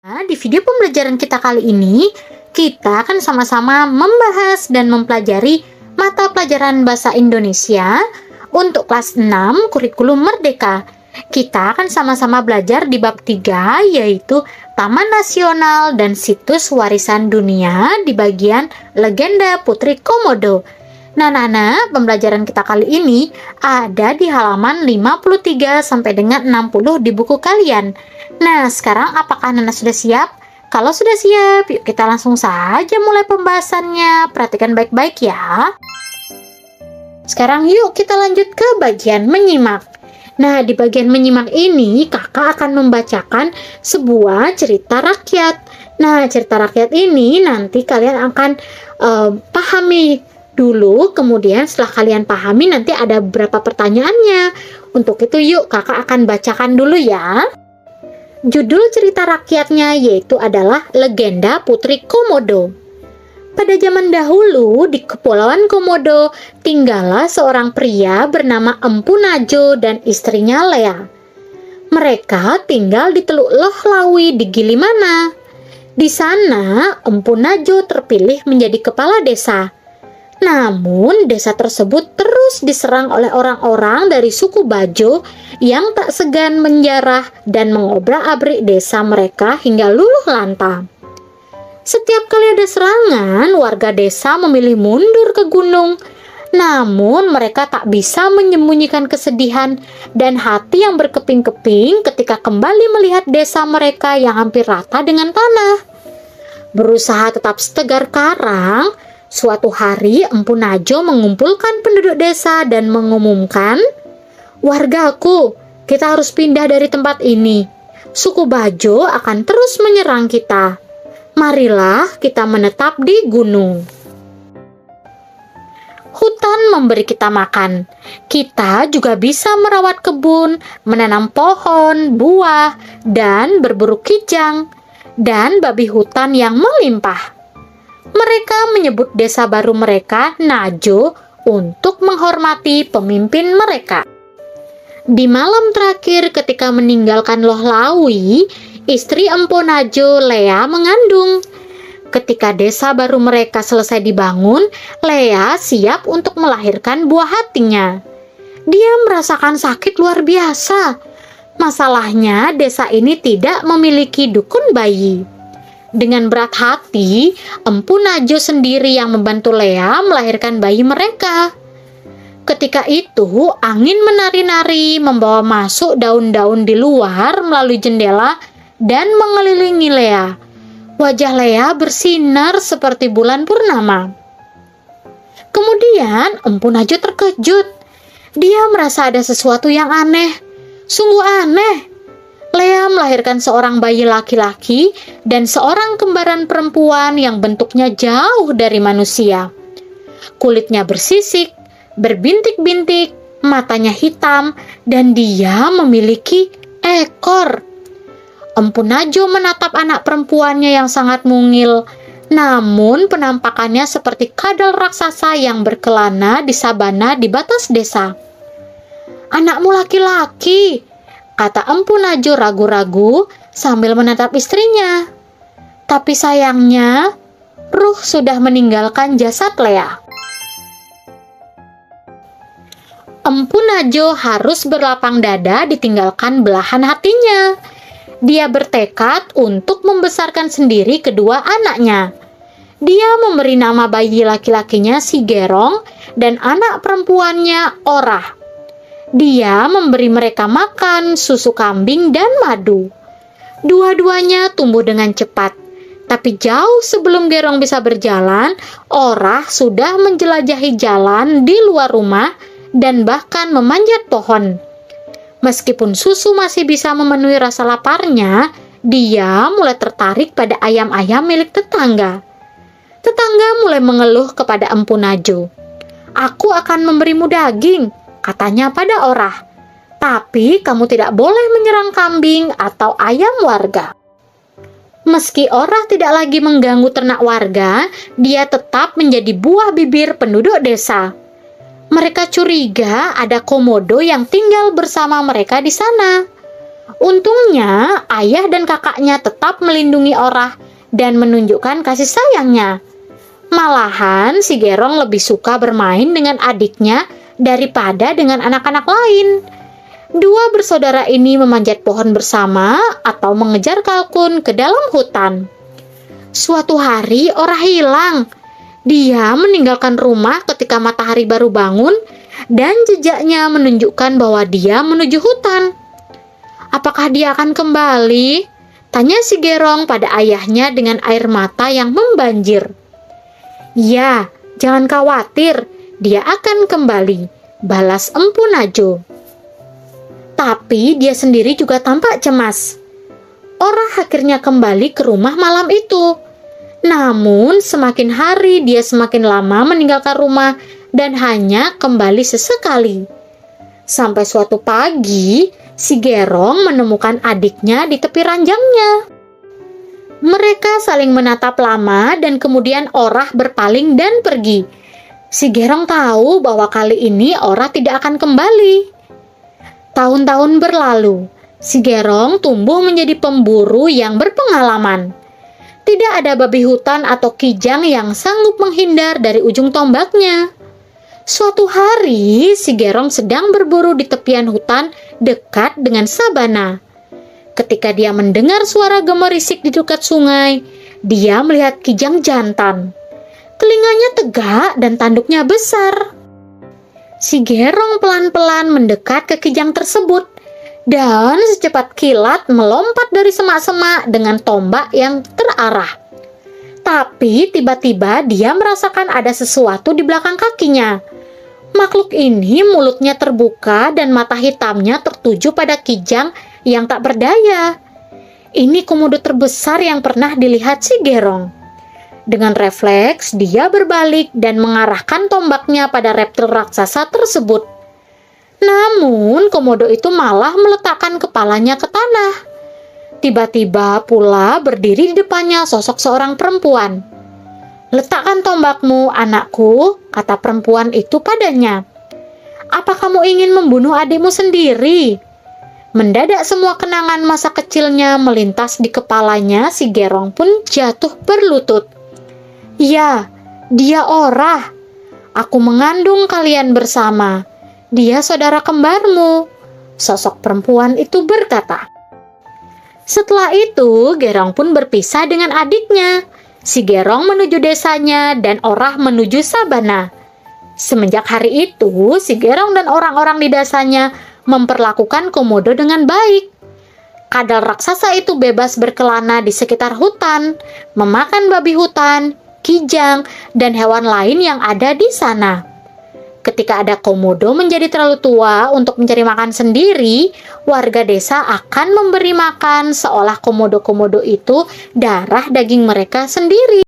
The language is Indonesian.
Nah, di video pembelajaran kita kali ini, kita akan sama-sama membahas dan mempelajari mata pelajaran Bahasa Indonesia untuk kelas 6 kurikulum Merdeka. Kita akan sama-sama belajar di bab 3, yaitu Taman Nasional dan Situs Warisan Dunia di bagian Legenda Putri Komodo. Nah, pembelajaran kita kali ini ada di halaman 53 sampai dengan 60 di buku kalian. Nah, sekarang apakah Nana sudah siap? Kalau sudah siap, yuk kita langsung saja mulai pembahasannya. Perhatikan baik-baik ya. Sekarang yuk kita lanjut ke bagian menyimak. Nah, di bagian menyimak ini, kakak akan membacakan sebuah cerita rakyat. Nah, cerita rakyat ini nanti kalian akan pahami dulu, kemudian setelah kalian pahami nanti ada beberapa pertanyaannya. Untuk itu yuk kakak akan bacakan dulu ya. Judul cerita rakyatnya yaitu adalah Legenda Putri Komodo. Pada zaman dahulu di Kepulauan Komodo tinggallah seorang pria bernama Empu Najo dan istrinya Lea. Mereka tinggal di Teluk Loh Lawi di Gilimana. Di sana Empu Najo terpilih menjadi kepala desa. Namun, desa tersebut terus diserang oleh orang-orang dari suku Bajo yang tak segan menjarah dan mengobrak-abrik desa mereka hingga luluh lantak. Setiap kali ada serangan, warga desa memilih mundur ke gunung. Namun, mereka tak bisa menyembunyikan kesedihan dan hati yang berkeping-keping ketika kembali melihat desa mereka yang hampir rata dengan tanah. Berusaha tetap setegar karang, suatu hari Empu Najo mengumpulkan penduduk desa dan mengumumkan, "Wargaku, kita harus pindah dari tempat ini. Suku Bajo akan terus menyerang kita. Marilah kita menetap di gunung. Hutan memberi kita makan. Kita juga bisa merawat kebun, menanam pohon, buah, dan berburu kijang, dan babi hutan yang melimpah." Mereka menyebut desa baru mereka Najo untuk menghormati pemimpin mereka. Di malam terakhir ketika meninggalkan Loh Lawi, istri Empu Najo, Lea, mengandung. Ketika desa baru mereka selesai dibangun, Lea siap untuk melahirkan buah hatinya. Dia merasakan sakit luar biasa. Masalahnya, desa ini tidak memiliki dukun bayi. Dengan berat hati, Empu Najo sendiri yang membantu Lea melahirkan bayi mereka. Ketika itu, angin menari-nari membawa masuk daun-daun di luar melalui jendela dan mengelilingi Lea. Wajah Lea bersinar seperti bulan purnama. Kemudian, Empu Najo terkejut. Dia merasa ada sesuatu yang aneh. Sungguh aneh. Lea melahirkan seorang bayi laki-laki dan seorang kembaran perempuan yang bentuknya jauh dari manusia. Kulitnya bersisik, berbintik-bintik, matanya hitam, dan dia memiliki ekor. Empu Najo menatap anak perempuannya yang sangat mungil, namun penampakannya seperti kadal raksasa yang berkelana di sabana di batas desa. "Anakmu laki-laki," kata Empu Najo ragu-ragu sambil menatap istrinya. Tapi sayangnya, ruh sudah meninggalkan jasad Lea. Empu Najo harus berlapang dada ditinggalkan belahan hatinya. Dia bertekad untuk membesarkan sendiri kedua anaknya. Dia memberi nama bayi laki-lakinya Si Gerong dan anak perempuannya Orah. Dia memberi mereka makan, susu kambing, dan madu. Dua-duanya tumbuh dengan cepat. Tapi jauh sebelum Gerong bisa berjalan, Orah sudah menjelajahi jalan di luar rumah dan bahkan memanjat pohon. Meskipun susu masih bisa memenuhi rasa laparnya, dia mulai tertarik pada ayam-ayam milik tetangga. Tetangga mulai mengeluh kepada Empu Najo. "Aku akan memberimu daging," katanya pada Orah. "Tapi kamu tidak boleh menyerang kambing atau ayam warga." Meski Orah tidak lagi mengganggu ternak warga, dia tetap menjadi buah bibir penduduk desa. Mereka curiga ada komodo yang tinggal bersama mereka di sana. Untungnya, ayah dan kakaknya tetap melindungi Orah dan menunjukkan kasih sayangnya. Malahan, si Gerong lebih suka bermain dengan adiknya daripada dengan anak-anak lain. Dua bersaudara ini memanjat pohon bersama atau mengejar kalkun ke dalam hutan. Suatu hari, Orah hilang. Dia meninggalkan rumah ketika matahari baru bangun dan jejaknya menunjukkan bahwa dia menuju hutan. Apakah dia akan kembali? Tanya si Gerong pada ayahnya dengan air mata yang membanjir. Ya, jangan khawatir, dia akan kembali, balas Empu Najo. Tapi dia sendiri juga tampak cemas. Orah akhirnya kembali ke rumah malam itu. Namun semakin hari dia semakin lama meninggalkan rumah dan hanya kembali sesekali. Sampai suatu pagi, si Gerong menemukan adiknya di tepi ranjangnya. Mereka saling menatap lama dan kemudian Orah berpaling dan pergi. Si Gerong tahu bahwa kali ini Orah tidak akan kembali. Tahun-tahun berlalu, si Gerong tumbuh menjadi pemburu yang berpengalaman. Tidak ada babi hutan atau kijang yang sanggup menghindar dari ujung tombaknya. Suatu hari, si Gerong sedang berburu di tepian hutan dekat dengan sabana. Ketika dia mendengar suara gemerisik di dekat sungai, dia melihat kijang jantan. Telinganya tegak dan tanduknya besar. Si Gerong pelan-pelan mendekat ke kijang tersebut dan secepat kilat melompat dari semak-semak dengan tombak yang terarah. Tapi tiba-tiba dia merasakan ada sesuatu di belakang kakinya. Makhluk ini mulutnya terbuka dan mata hitamnya tertuju pada kijang yang tak berdaya. Ini komodo terbesar yang pernah dilihat si Gerong. Dengan refleks, dia berbalik dan mengarahkan tombaknya pada reptil raksasa tersebut. Namun, komodo itu malah meletakkan kepalanya ke tanah. Tiba-tiba pula berdiri di depannya sosok seorang perempuan. "Letakkan tombakmu, anakku," kata perempuan itu padanya. "Apa kamu ingin membunuh adikmu sendiri?" Mendadak semua kenangan masa kecilnya melintas di kepalanya. Si Gerong pun jatuh berlutut. "Ya, dia Orah. Aku mengandung kalian bersama. Dia saudara kembarmu," sosok perempuan itu berkata. Setelah itu, Gerong pun berpisah dengan adiknya. Si Gerong menuju desanya dan Orah menuju sabana. Semenjak hari itu, si Gerong dan orang-orang di desanya memperlakukan komodo dengan baik. Kadal raksasa itu bebas berkelana di sekitar hutan, memakan babi hutan, kijang, dan hewan lain yang ada di sana. Ketika ada komodo menjadi terlalu tua untuk mencari makan sendiri, warga desa akan memberi makan seolah komodo-komodo itu darah daging mereka sendiri.